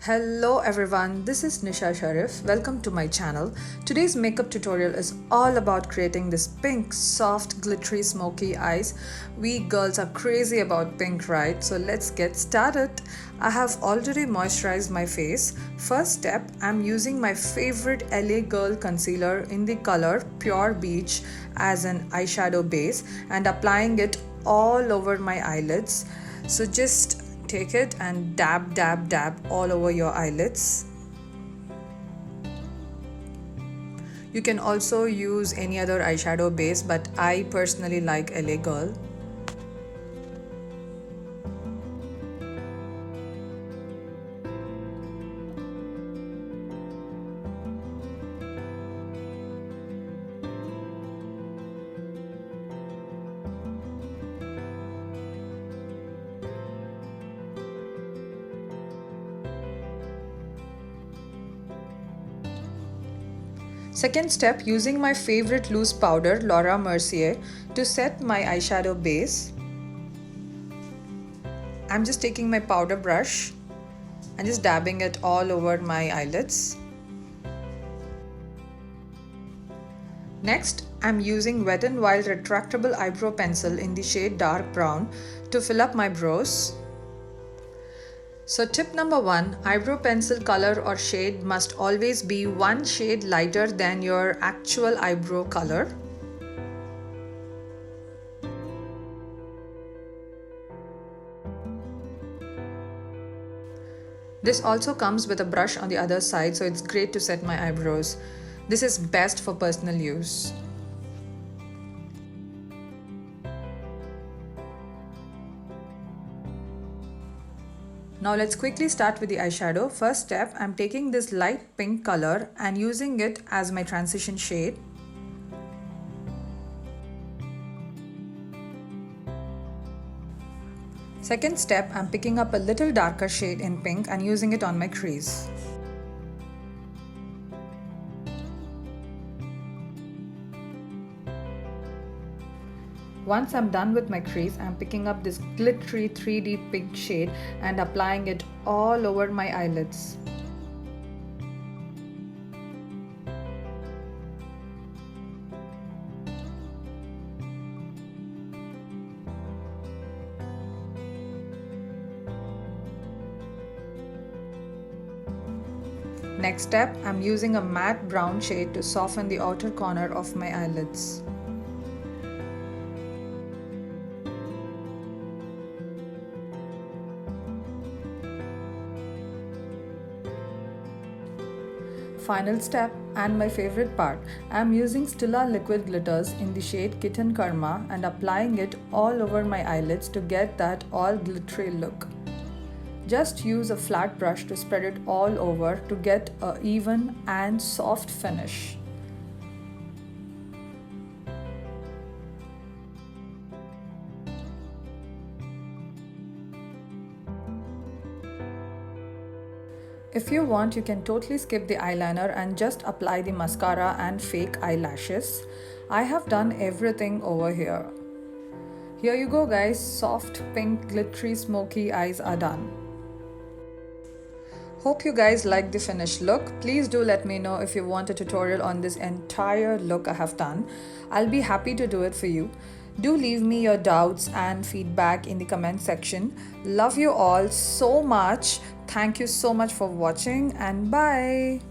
Hello everyone, this is Nishasharieff. Welcome to my channel. Today's makeup tutorial is all about creating this pink, soft, glittery, smoky eyes. We girls are crazy about pink, right? So let's get started. I have already moisturized my face. First step, I'm using my favorite L.A.Girl concealer in the color Pure Beach as an eyeshadow base and applying it all over my eyelids. So just take it and dab all over your eyelids. You can also use any other eyeshadow base, but I personally like L.A.Girl. Second step, using my favorite loose powder, Mercier, to set my eyeshadow base. I'm just taking my powder brush and just dabbing it all over my eyelids. Next, I'm using Wet n Wild retractable eyebrow pencil in the shade dark brown to fill up my brows. So tip number 1, eyebrow pencil color or shade must always be one shade lighter than your actual eyebrow color. This also comes with a brush on the other side, so it's great to set my eyebrows. This is best for personal use. Now let's quickly start with the eyeshadow. First step, I'm taking this light pink color and using it as my transition shade. Second step, I'm picking up a little darker shade in pink and using it on my crease. Once I'm done with my crease, I'm picking up this glittery 3D pink shade and applying it all over my eyelids. Next step, I'm using a matte brown shade to soften the outer corner of my eyelids. Final step and my favorite part, I am using Stila liquid glitters in the shade Kitten Karma and applying it all over my eyelids to get that all glittery look. Just use a flat brush to spread it all over to get an even and soft finish. If you want, you can totally skip the eyeliner and just apply the mascara and fake eyelashes. I have done everything over here. Here you go guys, soft pink glittery smoky eyes are done. Hope you guys like the finished look. Please do let me know if you want a tutorial on this entire look I have done. I'll be happy to do it for you. Do leave me your doubts and feedback in the comment section. Love you all so much. Thank you so much for watching and bye.